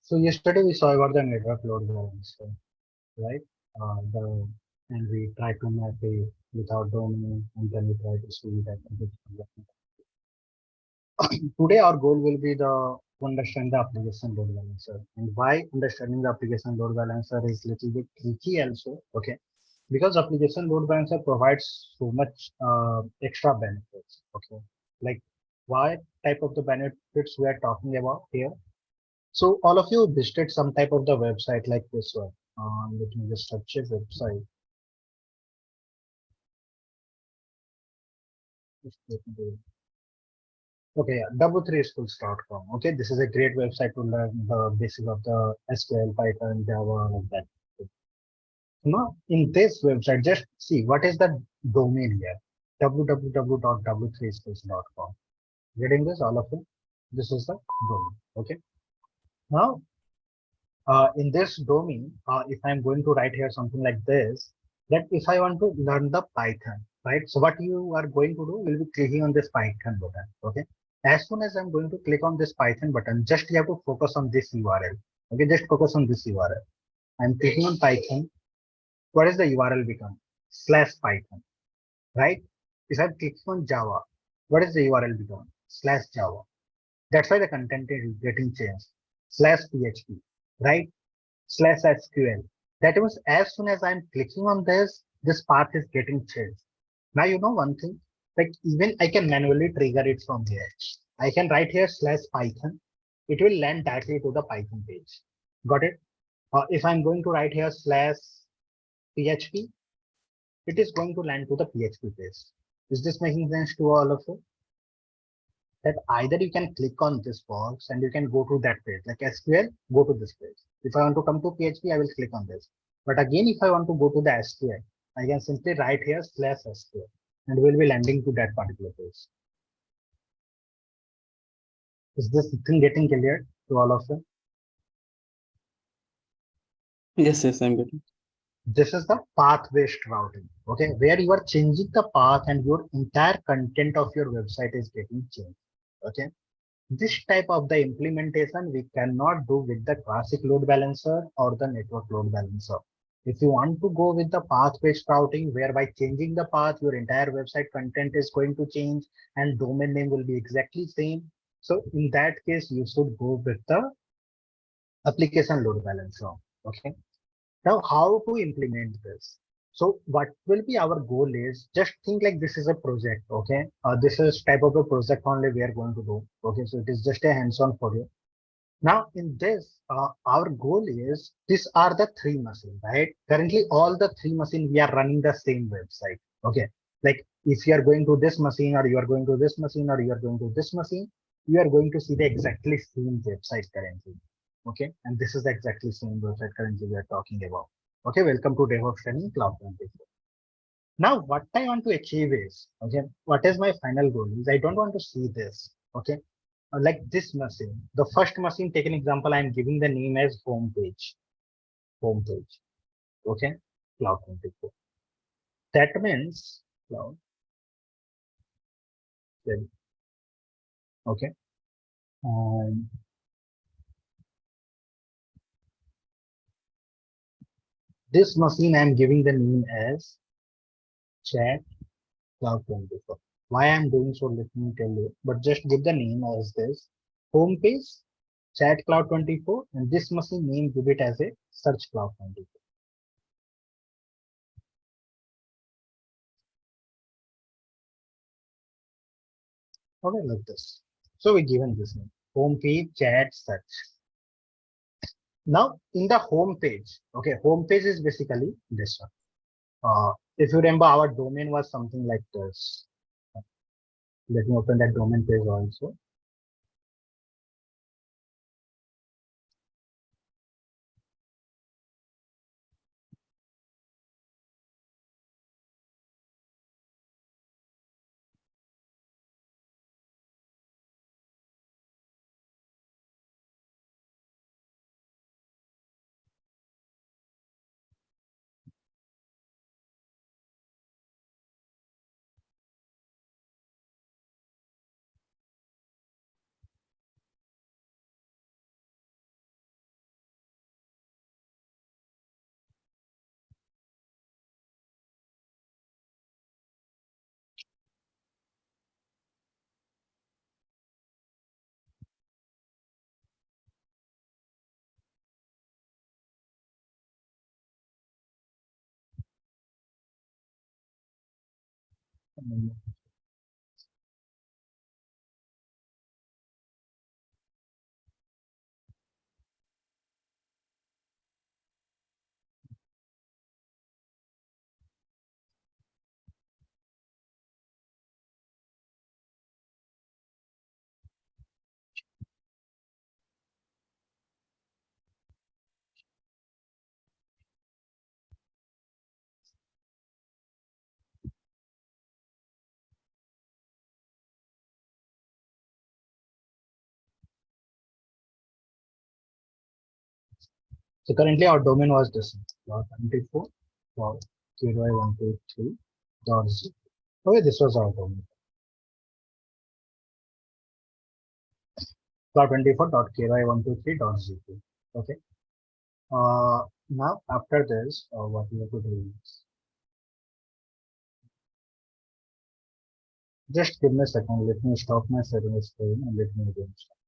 So yesterday we saw about the network load balancer, right? And we try to map it without domain, and then we try to see that. Today our goal will be to understand the application load balancer, and why understanding the application load balancer is little bit tricky also. Okay, because application load balancer provides so much extra benefits. Okay, like why type of the benefits we are talking about here. So all of you visited some type of the website like this one. Let me just search a website. Okay, yeah, w3schools.com. Okay, this is a great website to learn the basics of the SQL, Python, Java, like that. Now, in this website, just see what is the domain here. www.w3schools.com. Getting this, all of you? This is the domain. Okay. Now, in this domain, if I'm going to write here something like this, that if I want to learn the Python, right? So what you are going to do, you'll be clicking on this Python button. Okay. As soon as I'm going to click on this Python button, just you have to focus on this URL. Okay, just focus on this URL. I'm clicking on Python. What is the URL become? /Python, right? If I'm clicking on Java, what is the URL become? /Java. That's why the content is getting changed. /PHP, right? /SQL. That means as soon as I'm clicking on this path is getting changed. Now you know one thing, like even I can manually trigger it from here. I can write here /Python. It will land directly to the Python page. Got it? If I'm going to write here /PHP, it is going to land to the PHP page. Is this making sense to all of you? That either you can click on this box and you can go to that page, like SQL, go to this page. If I want to come to PHP, I will click on this. But again, if I want to go to the SQL, I can simply write here /SQL and we'll be landing to that particular page. Is this thing getting clear to all of you? Yes, I'm getting. This is the path-based routing, okay, where you are changing the path and your entire content of your website is getting changed, okay. This type of the implementation we cannot do with the classic load balancer or the network load balancer. If you want to go with the path-based routing, whereby changing the path, your entire website content is going to change and domain name will be exactly same. So in that case, you should go with the application load balancer. Okay. Now, how to implement this? So what will be our goal is just think like this is a project. Okay. This is type of a project only we are going to do. Okay. So it is just a hands-on for you. Now in this, our goal is these are the three machines, right? Currently, all the three machines we are running the same website. Okay. Like if you are going to this machine or you are going to this machine or you are going to this machine, you are going to see the exactly same website currently. Okay. And this is the exactly same website currently we are talking about. Okay. Welcome to DevOps Training Cloud 24. Now, what I want to achieve is, okay, what is my final goal is I don't want to see this. Okay. Like this machine, the first machine, take an example, I'm giving the name as home page, okay, cloud 24. That means cloud, okay, and this machine I'm giving the name as chat cloud 24. Why I'm doing so, let me tell you, but just give the name as this home page, chat cloud 24, and this machine name give it as a search cloud 24. Okay, like this. So we given this name home page, chat, search. Now in the home page, okay, home page is basically this one. If you remember, our domain was something like this. Let me open that domain page also. So currently our domain was this 24 KY123.0. Okay, this was our domain. Cloud24.ky123.0. Okay. Now after this, what we have to do is just give me a second. Let me stop my sharing screen and let me again start.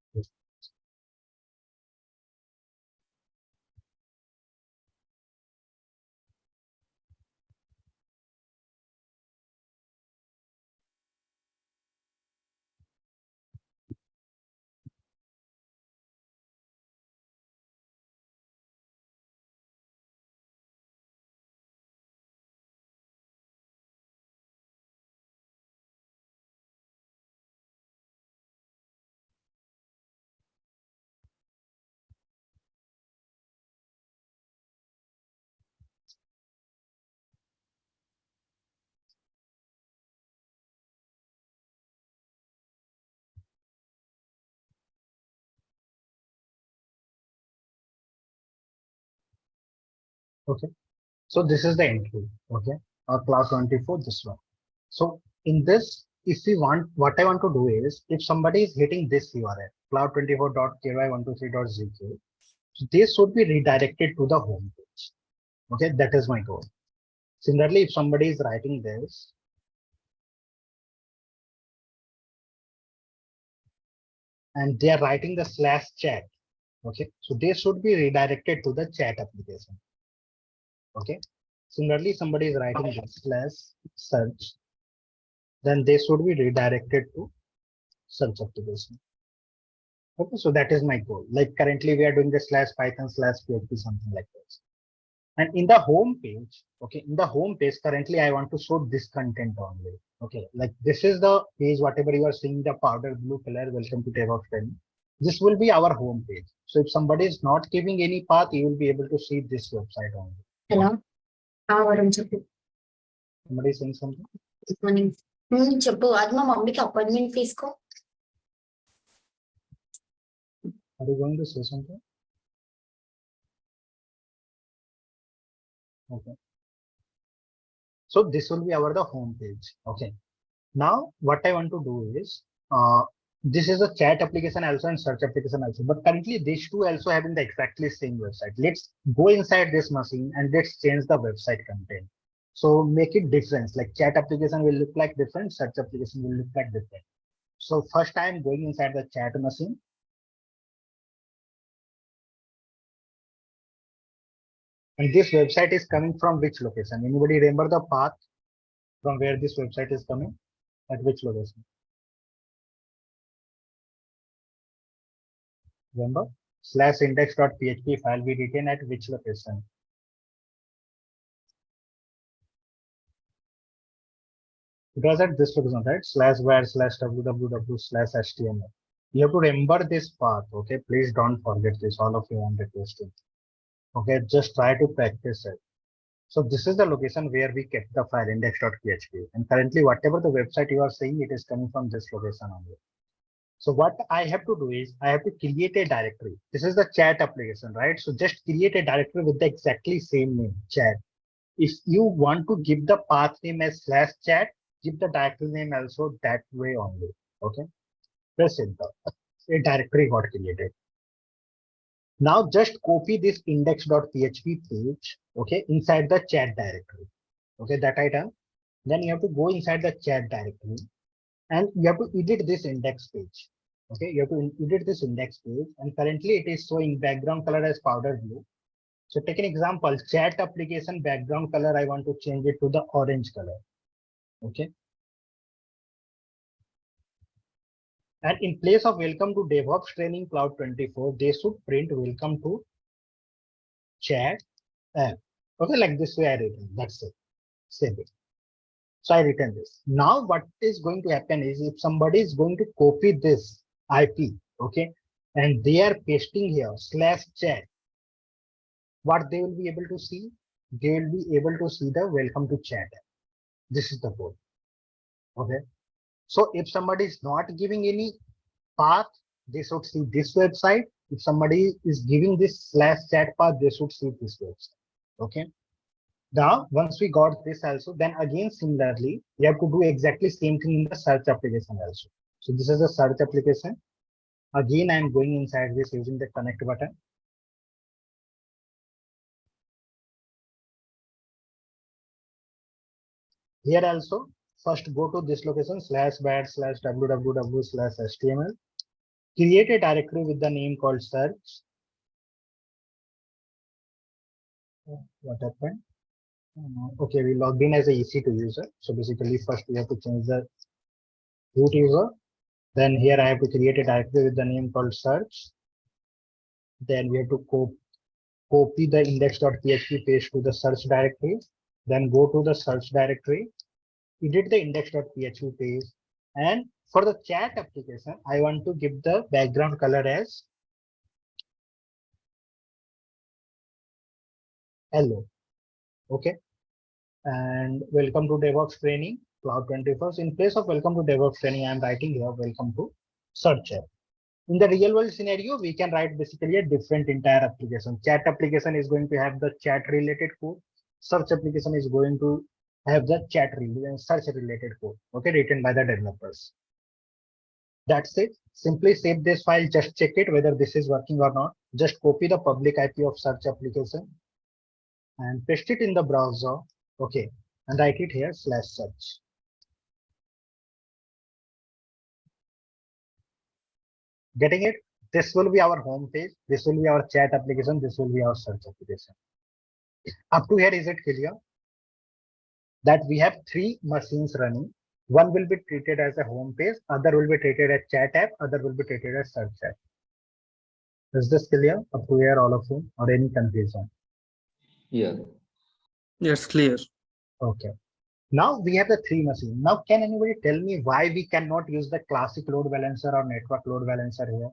Okay. So this is the entry. Okay. Cloud 24, this one. So in this, if we want, what I want to do is, if somebody is hitting this URL, cloud24.ky123.zk, so they should be redirected to the home page. Okay, that is my goal. Similarly, if somebody is writing this, and they are writing the /chat, okay, so they should be redirected to the chat application. Okay, similarly, somebody is writing this /search, then they should be redirected to search application. Okay, so that is my goal. Like currently we are doing the /python/php, something like this. And in the home page, okay, in the home page, currently I want to show this content only. Okay, like this is the page, whatever you are seeing, the powder blue color, welcome to DevOps training. This will be our home page. So if somebody is not giving any path, you will be able to see this website only. Hello. Somebody is saying something? చెప్పు అది మా మమ్మీకి appointment తీసుకో. Are you going to say something? Okay. So this will be the home page. Okay. Now what I want to do is, this is a chat application also and search application also, but currently these two also having the exactly same website. Let's go inside this machine and let's change the website content. So make it different, like chat application will look like different, search application will look like different. So first I am going inside the chat machine. And this website is coming from which location? Anybody remember the path from where this website is coming? At which location? Remember? /index.php file we retain at which location? It was at this location, right? /var/www/html. You have to remember this path, okay? Please don't forget this, all of you I'm requesting. Okay, just try to practice it. So this is the location where we kept the file index.php. And currently, whatever the website you are seeing, it is coming from this location only. So what I have to do is I have to create a directory. This is the chat application, right? So just create a directory with the exactly same name, chat. If you want to give the path name as /chat, give the directory name also that way only. Okay. Press enter. A directory got created. Now just copy this index.php page, okay, inside the chat directory. Okay, that I done. Then you have to go inside the chat directory and you have to edit this index page. Okay, you have to edit this index page, and currently it is showing background color as powder blue. So take an example, chat application background color, I want to change it to the orange color. Okay. And in place of welcome to DevOps training cloud 24, they should print welcome to chat app. Okay, like this way I written. That's it. Save it. So I written this. Now what is going to happen is if somebody is going to copy this IP, okay, and they are pasting here /chat, what they will be able to see? They will be able to see the welcome to chat. This is the code. Okay. So if somebody is not giving any path, they should see this website. If somebody is giving this /chat path, they should see this website. Okay. Now, once we got this also, then again, similarly, we have to do exactly same thing in the search application also. So this is the search application. Again, I'm going inside this using the connect button. Here also, first go to this location /bad/www/html. Create a directory with the name called search. What happened? Okay, we logged in as a EC2 user. So basically, first we have to change the root user. Then here I have to create a directory with the name called search. Then we have to copy the index.php paste to the search directory. Then go to the search directory, edit the index.php page. And for the chat application, I want to give the background color as yellow. Okay. And welcome to DevOps training, Cloud 21st. In place of welcome to DevOps training, I'm writing here welcome to search app. In the real world scenario, we can write basically a different entire application. Chat application is going to have the chat related code. Search application is going to have the chat related search related code. Okay, written by the developers. That's it. Simply save this file. Just check it whether this is working or not. Just copy the public IP of search application and paste it in the browser. Okay, and write it here /search. Getting it? This will be our home page. This will be our chat application. This will be our search application. Up to here, is it clear? That we have 3 machines running. One will be treated as a home page, other will be treated as chat app, other will be treated as search app. Is this clear up to here, all of you, or any confusion? Yeah. Yes, clear. Okay. Now we have the 3 machines. Now, can anybody tell me why we cannot use the classic load balancer or network load balancer here?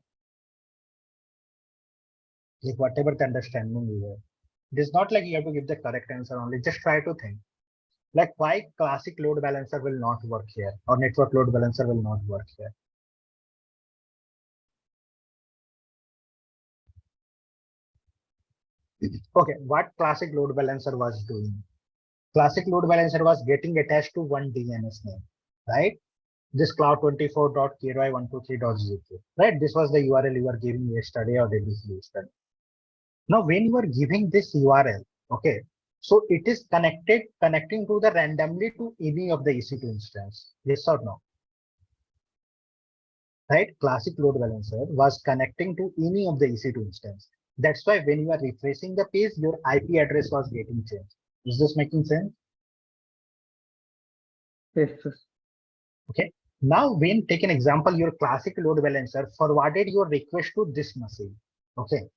Like whatever the understanding you have. It is not like you have to give the correct answer only. Just try to think. Like why classic load balancer will not work here or network load balancer will not work here. Okay, what classic load balancer was doing? Classic load balancer was getting attached to one DNS name, right? This cloud24.ky123.gk, right? This was the URL you were giving yesterday or day before yesterday. Now, when you are giving this URL, okay, so it is connecting to the randomly to any of the EC2 instance. Yes or no? Right? Classic load balancer was connecting to any of the EC2 instance. That's why when you are refreshing the page, your IP address was getting changed. Is this making sense? Yes, yes. Okay. Now, when take an example, your classic load balancer forwarded your request to this machine. Okay.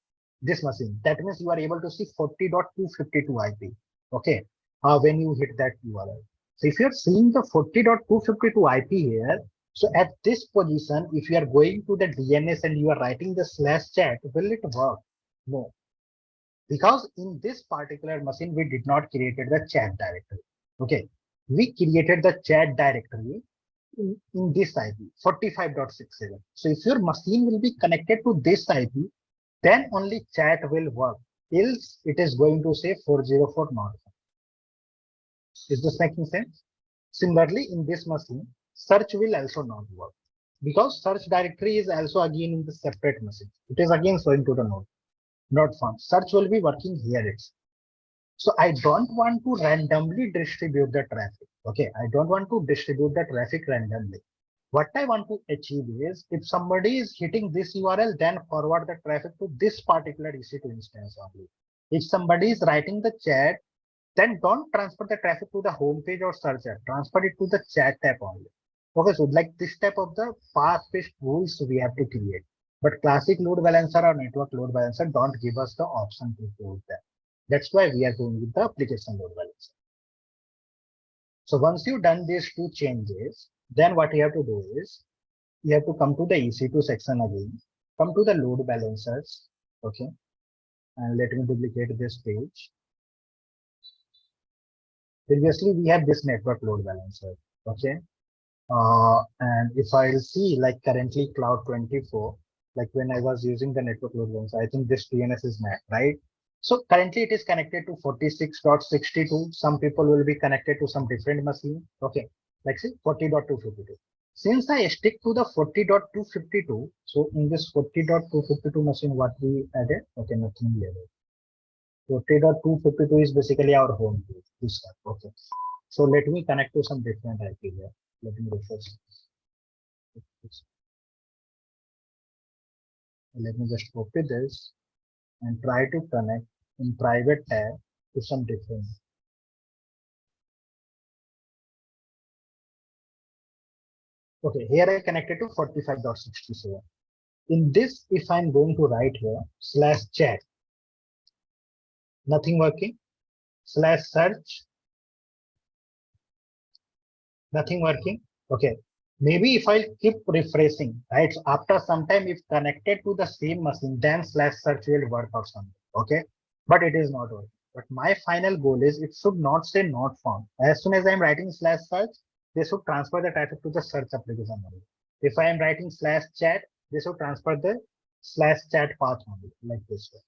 This machine. That means you are able to see 40.252 IP. Okay. When you hit that URL. So if you're seeing the 40.252 IP here, so at this position, if you are going to the DNS and you are writing the /chat, will it work? No. Because in this particular machine, we did not created the chat directory. Okay. We created the chat directory in this IP 45.67. So if your machine will be connected to this IP, then only chat will work. Else it is going to say 404 not. Is this making sense? Similarly, in this machine, search will also not work because search directory is also again in the separate machine. It is again showing to the node, not found. Search will be working here. So I don't want to randomly distribute the traffic. Okay, I don't want to distribute the traffic randomly. What I want to achieve is if somebody is hitting this URL, then forward the traffic to this particular EC2 instance only. If somebody is writing the chat, then don't transfer the traffic to the home page or search app. Transfer it to the chat tab only. Okay, so like this type of the path-based rules we have to create. But classic load balancer or network load balancer don't give us the option to do that. That's why we are going with the application load balancer. So once you've done these two changes, then what you have to do is you have to come to the EC2 section again, come to the load balancers. Okay. And let me duplicate this page. Previously, we had this network load balancer. Okay. And if I'll see like currently cloud 24, like when I was using the network load balancer, I think this DNS is MAC, right? So currently it is connected to 46.62. Some people will be connected to some different machine. Okay, like say 40.252. Since I stick to the 40.252, so in this 40.252 machine, what we added? Okay, nothing we added. 40.252 is basically our home page. This stuff. Okay. So let me connect to some different IP here. Let me refresh. Let me just copy this and try to connect in private tab to some different. Okay, here I connected to 45.67. In this, if I'm going to write here /chat, nothing working, /search, nothing working. Okay, maybe if I keep refreshing, right? So after some time, if connected to the same machine, then /search will work or something. Okay, but it is not working. But my final goal is it should not say not found. As soon as I'm writing /search, they should transfer the traffic to the search application only. If I am writing /chat, they should transfer the /chat path only, like this way.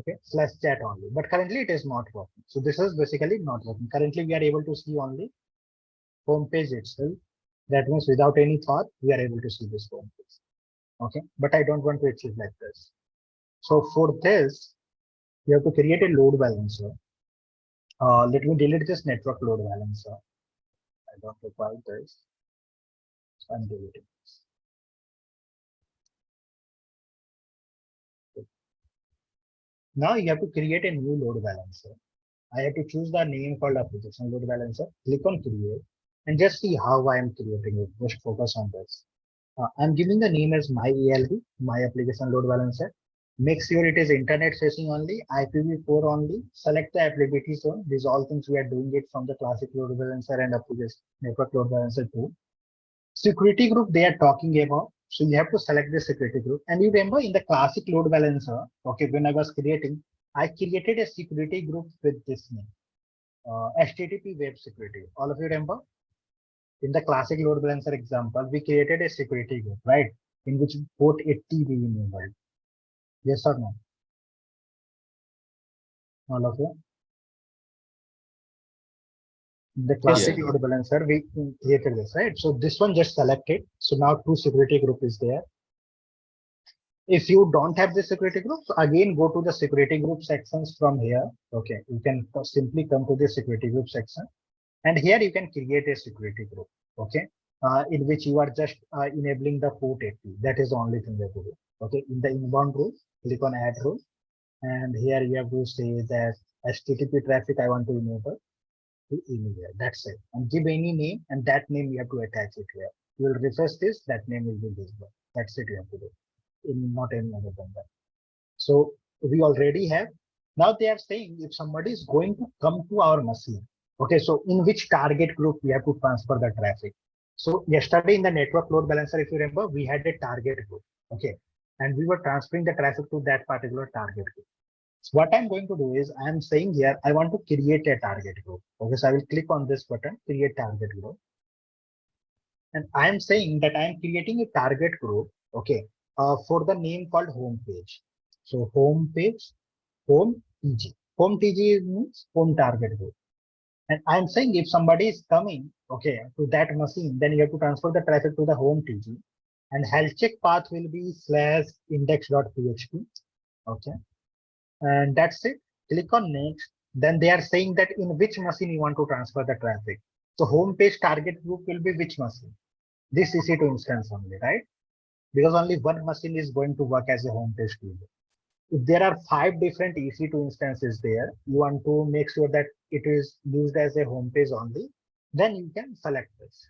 Okay, /chat only. But currently it is not working. So this is basically not working. Currently we are able to see only home page itself. That means without any path, we are able to see this home page. Okay, but I don't want to achieve like this. So for this, you have to create a load balancer. Let me delete this network load balancer. I don't require this. So I'm deleting this. Okay. Now you have to create a new load balancer. I have to choose the name called application load balancer. Click on create and just see how I am creating it. Just focus on this. I'm giving the name as my ALB, my application load balancer. Make sure it is internet facing only, IPv4 only. Select the applicability zone. These all things we are doing it from the classic load balancer and application network load balancer too. Security group they are talking about. So you have to select the security group. And you remember in the classic load balancer, okay, when I was creating, I created a security group with this name, HTTP web security. All of you remember? In the classic load balancer example, we created a security group, right? In which port 80 we enabled. Yes or no? All of you? The classic load balancer, we created this, right? So this one just selected. So now two security group is there. If you don't have the security groups, again go to the security group sections from here. Okay, you can simply come to the security group section, and here you can create a security group. Okay, in which you are just enabling the port 80. That is the only thing that you do. Okay, in the inbound rule, click on add rule, and here you have to say that HTTP traffic I want to enable to anywhere. That's it, and give any name, and that name you have to attach it here. You will refresh this, that name will be visible. That's it you have to do. Not any other than that. So we already have. Now they are saying if somebody is going to come to our machine, okay, so in which target group we have to transfer the traffic. So yesterday in the network load balancer, if you remember, we had a target group, okay, and we were transferring the traffic to that particular target group. So what I'm going to do is I'm saying here, I want to create a target group. Okay, so I will click on this button, create target group. And I'm saying that I'm creating a target group, okay, for the name called home page. So home page, home TG. Home TG means home target group. And I'm saying if somebody is coming, okay, to that machine, then you have to transfer the traffic to the home TG. And health check path will be /index.php. Okay. And that's it. Click on next. Then they are saying that in which machine you want to transfer the traffic. So home page target group will be which machine? This EC2 instance only, right? Because only one machine is going to work as a home page user. If there are 5 different EC2 instances there, you want to make sure that it is used as a home page only, then you can select this.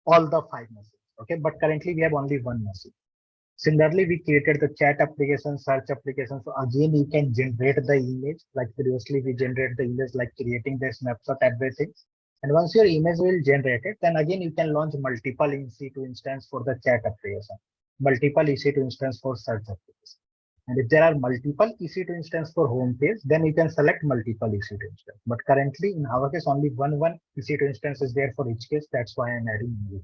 all the 5 machines. Okay, but currently we have only one machine. Similarly, we created the chat application, search application. So again, you can generate the image like previously we generate the image like creating the snapshot, everything. And once your image will generate it, then again you can launch multiple EC2 instance for the chat application, multiple EC2 instance for search application. And if there are multiple EC2 instance for home page, then you can select multiple EC2 instance. But currently in our case, only one EC2 instance is there for each case. That's why I'm adding new.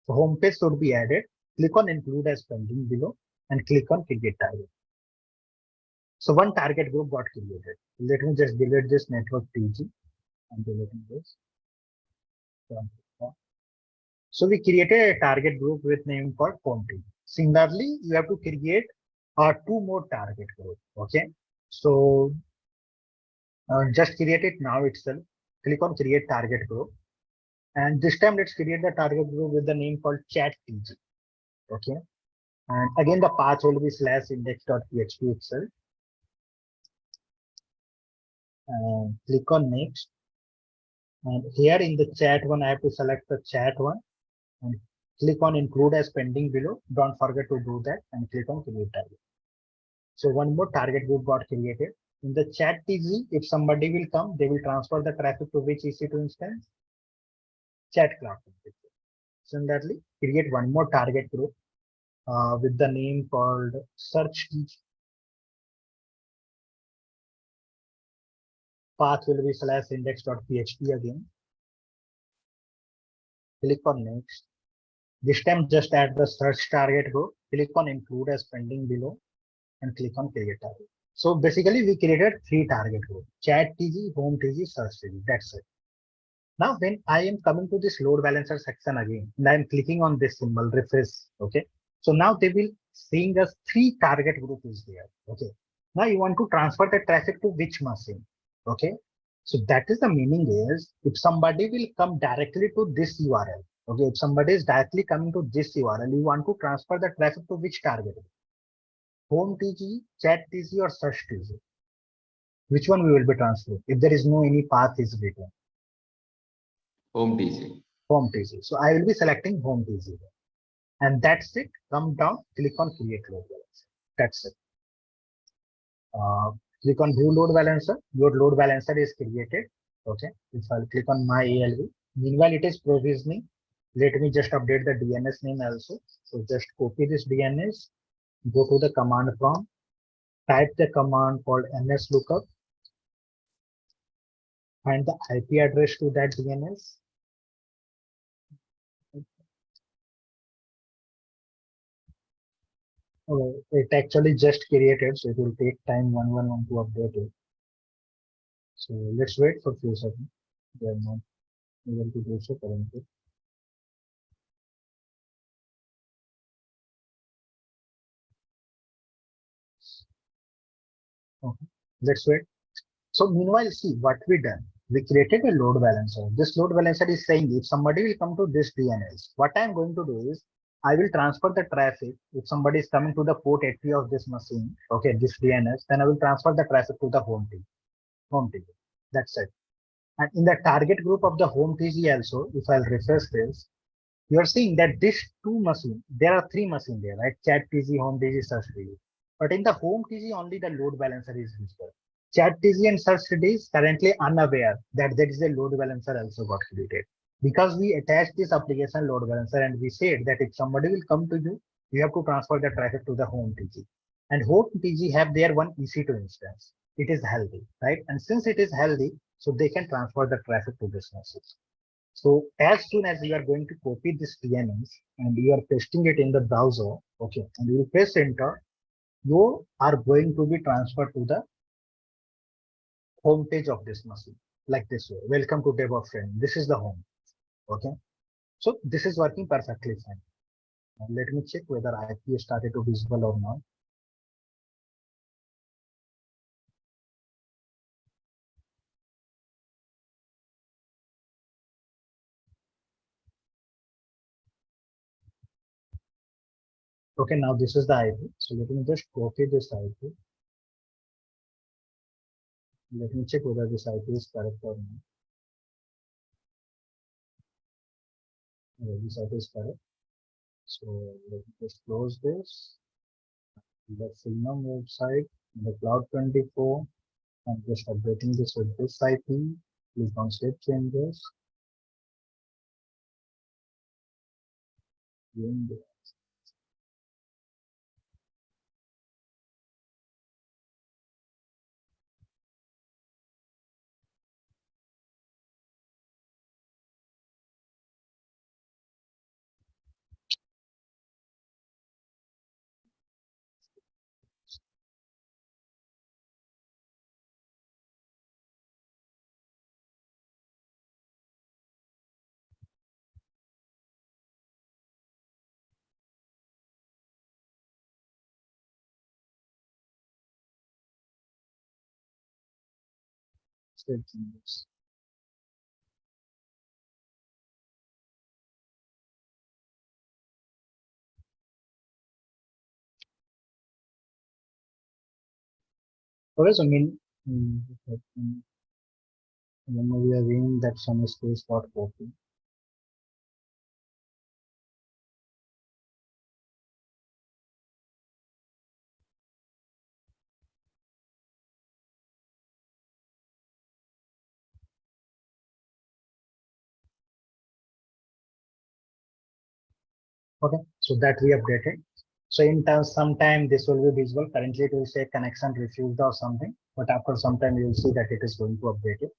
So home page should be added. Click on include as pending below and click on create target. So one target group got created. Let me just delete this network TG and deleting this. So we created a target group with name called home team. Similarly, you have to create 2 more target group. Okay. So just create it now itself. Click on create target group. And this time let's create the target group with the name called chat TG. Okay. And again, the path will be /index.php itself. And click on next. And here in the chat one, I have to select the chat one and click on include as pending below. Don't forget to do that and click on create target. So one more target group got created. In the chat TG, if somebody will come, they will transfer the traffic to which EC2 instance? Chat cloud. Similarly, create one more target group with the name called search TG. Path will be /index.php again. Click on next. This time just add the search target group. Click on include as pending below and click on create target. So basically we created 3 target groups: chat TG, home TG, search TG. That's it. Now when I am coming to this load balancer section again, and I'm clicking on this symbol refresh. Okay. So now they will seeing us 3 target group is there. Okay. Now you want to transfer the traffic to which machine? Okay. So that is the meaning is if somebody will come directly to this URL. Okay. If somebody is directly coming to this URL, you want to transfer the traffic to which target? Home TG, chat TG or search TG? Which one we will be transferring if there is no any path is written? Home TG. Home TG. So I will be selecting home TG. And that's it. Come down, click on create load balancer. That's it. Click on view load balancer. Your load balancer is created. Okay. If I'll click on my ALV, meanwhile it is provisioning. Let me just update the DNS name also. So just copy this DNS, go to the command prompt, type the command called nslookup, find the IP address to that DNS. Oh, it actually just created, so it will take time 111 to update it. So let's wait for a few seconds. They are not able to do so currently. Okay, let's wait. So meanwhile, see what we done. We created a load balancer. This load balancer is saying if somebody will come to this DNS, what I'm going to do is I will transfer the traffic. If somebody is coming to the port 80 of this machine, okay, this DNS, then I will transfer the traffic to the home TG. Home TG. That's it. And in the target group of the home TG also, if I'll refresh this, you are seeing that this 2 machine, there are 3 machines there, right? Chat TG, home TG, search TG. But in the home TG, only the load balancer is visible. Chat TG and search TG is currently unaware that there is a load balancer also got created. Because we attached this application load balancer and we said that if somebody will come to you, you have to transfer the traffic to the home TG. And home TG have their one EC2 instance. It is healthy, right? And since it is healthy, so they can transfer the traffic to this message. So as soon as you are going to copy this DNS and you are pasting it in the browser, okay, and you press enter, you are going to be transferred to the home page of this machine like this way. Welcome to DevOps training. This is the home. Okay. So this is working perfectly fine. Now let me check whether IP started to visible or not. Okay, now this is the IP. So let me just copy this IP. Let me check whether this IP is correct or not. website is correct. So let me just close this. The Filnum website, the Cloud 24. I'm just updating this with this IP. Click on save changes. Save changes. Okay, so when we are in that some space got copy. Okay, so that we updated. So in terms, sometime this will be visible. Currently, it will say connection refused or something, but after some time you will see that it is going to update it.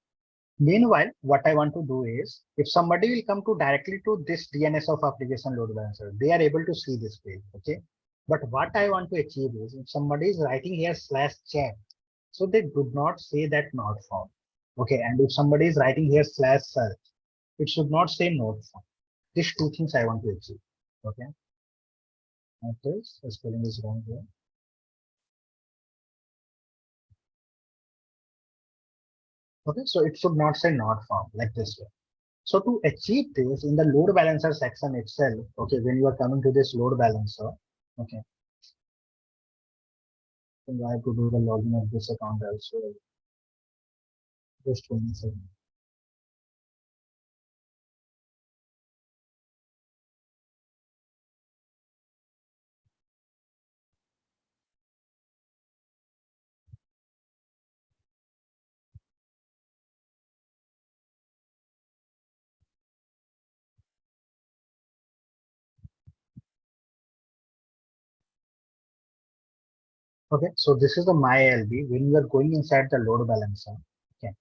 Meanwhile, what I want to do is, if somebody will come to directly to this DNS of application load balancer, they are able to see this page. Okay, but what I want to achieve is, if somebody is writing here /chat, so they do not say that not found. Okay, and if somebody is writing here /search, it should not say not found. These two things I want to achieve. Okay. Okay, so spelling is wrong here. Okay, so it should not say not found like this way. So to achieve this in the load balancer section itself, okay, when you are coming to this load balancer, okay, so I have to do the login of this account also. Just 1 second. Okay, so this is the my LB. When you are going inside the load balancer, okay.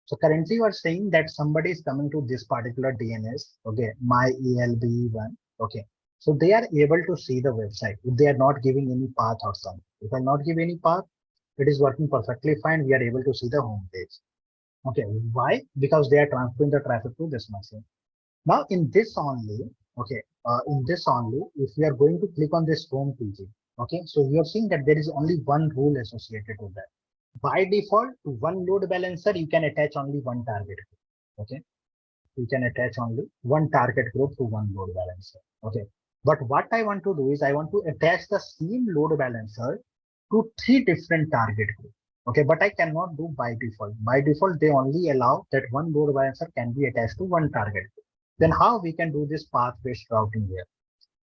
So currently you are saying that somebody is coming to this particular DNS, okay, my ELB1, okay. So they are able to see the website if they are not giving any path or something. If I not give any path, it is working perfectly fine. We are able to see the home page. Okay, why? Because they are transferring the traffic to this machine. Now in this only, okay, in this only, if we are going to click on this home PG, okay, so you are seeing that there is only one rule associated with that. By default, to one load balancer, you can attach only one target group. Okay, you can attach only one target group to one load balancer. Okay, but what I want to do is I want to attach the same load balancer to 3 different target groups. Okay, but I cannot do by default. By default, they only allow that one load balancer can be attached to one target group. Then how we can do this path-based routing here?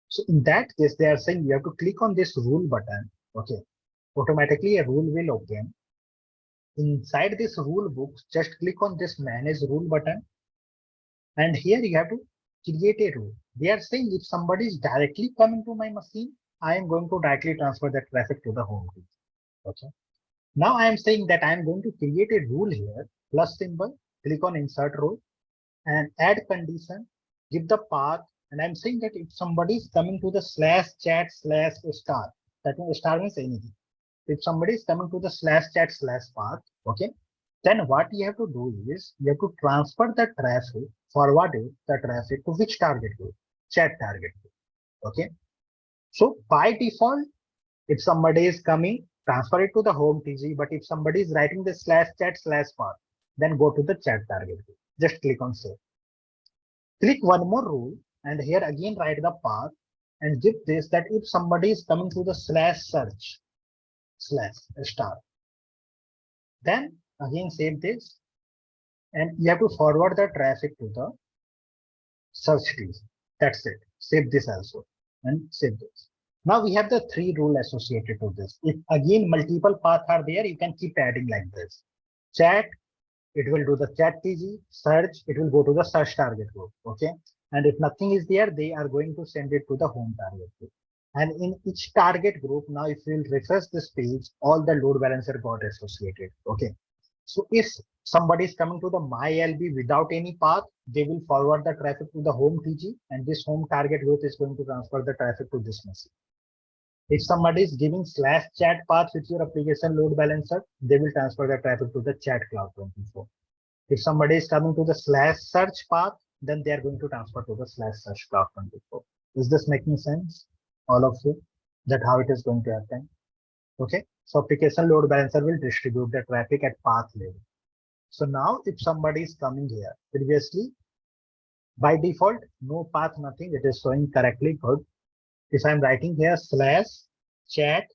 So in that case, they are saying you have to click on this rule button. Okay, automatically a rule will open. Inside this rule book, just click on this manage rule button. And here you have to create a rule. They are saying if somebody is directly coming to my machine, I am going to directly transfer that traffic to the home page. Okay. Now I am saying that I am going to create a rule here, plus symbol, click on insert rule and add condition, give the path. And I'm saying that if somebody is coming to the /chat/star, that means star means anything. If somebody is coming to the /chat/path, okay, then what you have to do is you have to transfer the traffic, forward the traffic to which target group? Chat target group. Okay. So by default, if somebody is coming, transfer it to the home TG. But if somebody is writing the /chat/path, then go to the chat target group. Just click on save. Click one more rule and here again write the path and give this that if somebody is coming to the /search/star, then again save this and you have to forward the traffic to the search tree. That's it. Save this also and save this. Now we have the 3 rules associated to this. If again multiple paths are there, you can keep adding like this. Chat, it will do the chat TG. Search, it will go to the search target group. Okay. And if nothing is there, they are going to send it to the home target group. And in each target group, now if you will refresh this page, all the load balancer got associated. Okay. So if somebody is coming to the MyLB without any path, they will forward the traffic to the home TG, and this home target group is going to transfer the traffic to this machine. If somebody is giving /chat path with your application load balancer, they will transfer the traffic to the chat cloud 24. If somebody is coming to the /search path, then they are going to transfer to the /search cloud 24. Is this making sense? All of you, that how it is going to happen? Okay. So application load balancer will distribute the traffic at path level. So now if somebody is coming here, previously by default, no path, nothing, it is showing correctly good. If I'm writing here /chat/,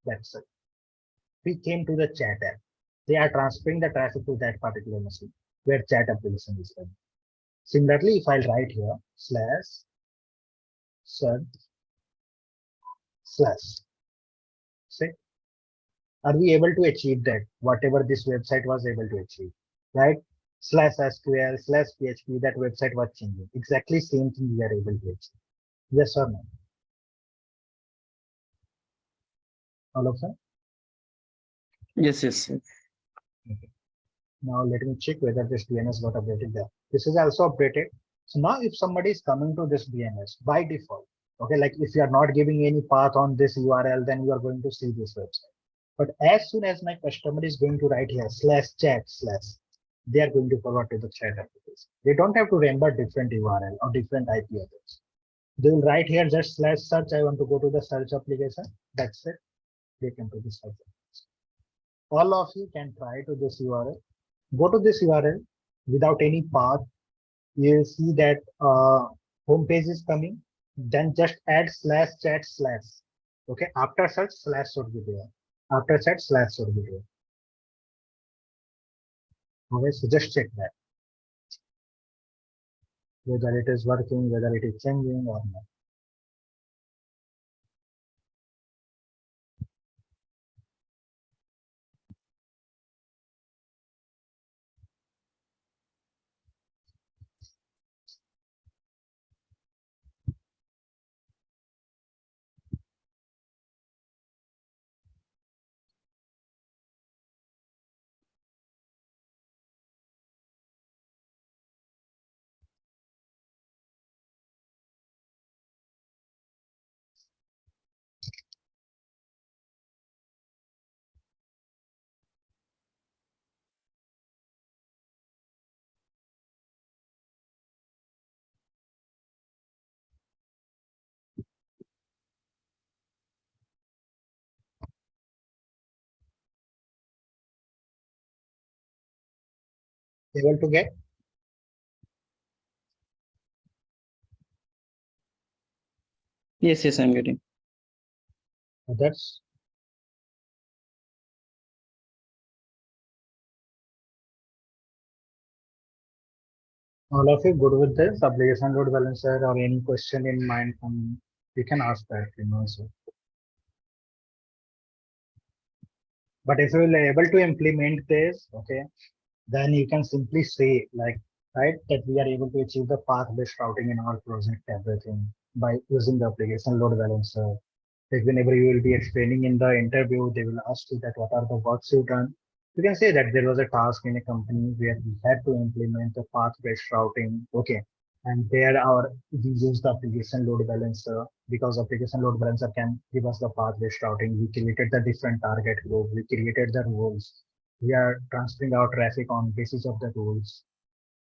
that's it. We came to the chat app. They are transferring the traffic to that particular machine where chat application is running. Similarly, if I'll write here /search/, see, are we able to achieve that? Whatever this website was able to achieve, right? /SQL, /PHP, that website was changing. Exactly same thing we are able to achieve. Yes or no? All of them? Yes, yes. Okay. Now let me check whether this DNS got updated there. This is also updated. So now if somebody is coming to this DNS by default, okay, like if you are not giving any path on this URL, then you are going to see this website. But as soon as my customer is going to write here /chat/, they are going to forward to the chat application. They don't have to remember different URL or different IP address. They will write here just /search. I want to go to the search application. That's it. They can do this. All of you can try to this URL. Go to this URL without any path. You will see that home page is coming. Then just add /chat/. Okay. After search, / should be there. After chat, / should be there. Okay. So just check that whether it is working, whether it is changing or not. Able to get? Yes, yes, I'm getting. Others? All of you good with this application load balancer or any question in mind from you can ask that, so. But if you will able to implement this, okay, then you can simply say like, right, that we are able to achieve the path-based routing in our project, everything by using the application load balancer. Like whenever you will be explaining in the interview, they will ask you that what are the works you done. You can say that there was a task in a company where we had to implement the path-based routing. Okay. And there we use the application load balancer because application load balancer can give us the path-based routing. We created the different target group. We created the rules. We are transferring our traffic on basis of the rules.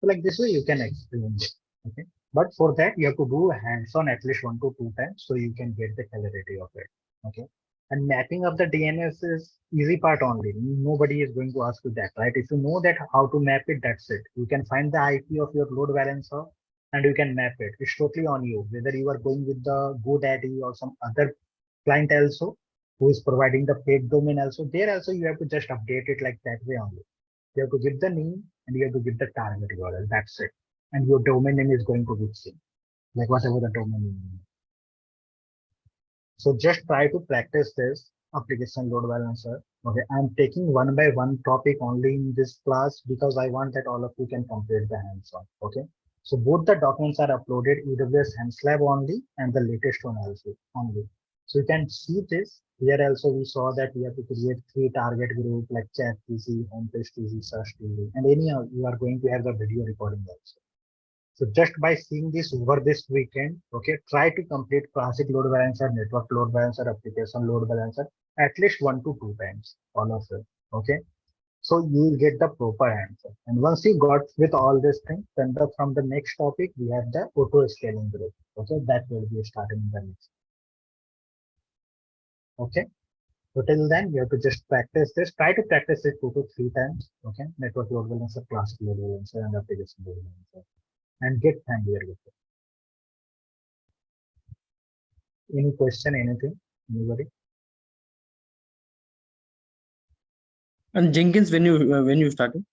So like this way you can explain it. Okay. But for that you have to do hands-on at least 1 to 2 times so you can get the clarity of it. Okay. And mapping of the DNS is easy part only. Nobody is going to ask you that, right? If you know that how to map it, that's it. You can find the IP of your load balancer and you can map it. It's totally on you. Whether you are going with the GoDaddy or some other client also who is providing the paid domain also, there also you have to just update it like that way only. You have to give the name and you have to give the target URL. That's it. And your domain name is going to be same. like whatever the domain you need. So just try to practice this application load balancer. Okay, I'm taking one by one topic only in this class because I want that all of you can complete the hands-on. Okay, so both the documents are uploaded AWS HandSlab only and the latest one also only. So you can see this here also. We saw that we have to create 3 target group like chat TC, homepage TC, search TC, and anyhow you are going to have the video recording also. So just by seeing this over this weekend, okay, try to complete classic load balancer, network load balancer, application load balancer at least 1 to 2 times, all of it. Okay. So you will get the proper answer. And once you got with all these things, then from the next topic, we have the auto scaling group. Okay. That will be starting in the next. Okay. So till then, you have to just practice this. Try to practice it 2 to 3 times. Okay. Network load balancer, classic load balancer, and application load balancer. And get familiar with it. Any question, anything? Anybody? And Jenkins, when you started?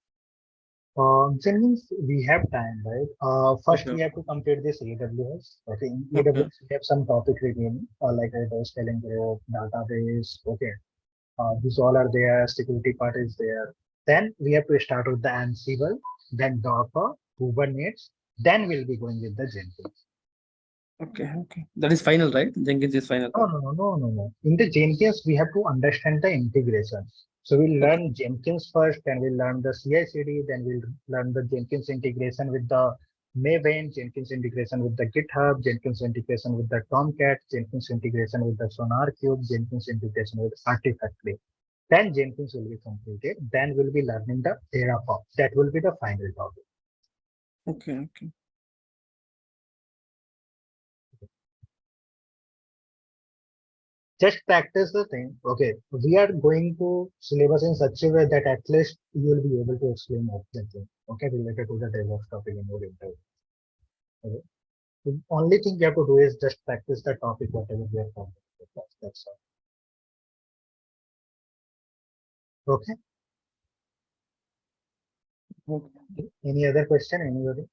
Jenkins, we have time, right? First, Okay. we have to complete this AWS. Okay, in Okay. AWS, we have some topic remaining, like I was telling you, database. Okay, these all are there. Security part is there. Then we have to start with the Ansible, then Docker, Kubernetes. Then we'll be going with the Jenkins. Okay. Okay. That is final, right? Jenkins is final. No. In the Jenkins, we have to understand the integration. So we'll learn Jenkins first, then we'll learn the CI/CD, then we'll learn the Jenkins integration with the Maven, Jenkins integration with the GitHub, Jenkins integration with the Tomcat, Jenkins integration with the SonarQube, Jenkins integration with Artifactory. Then Jenkins will be completed. Then we'll be learning the Terraform. That will be the final topic. Okay. Okay. Just practice the thing. Okay, we are going to syllabus in such a way that at least you will be able to explain everything. Okay, related to the DevOps topic in your interview. Okay. The only thing you have to do is just practice the topic, whatever we are talking about. That's all. Okay. Okay. Any other question? Anybody?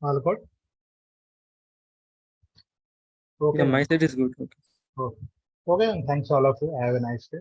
All good? Okay. Yeah, my side is good. Okay. Okay. Okay. Then thanks all of you. Have a nice day.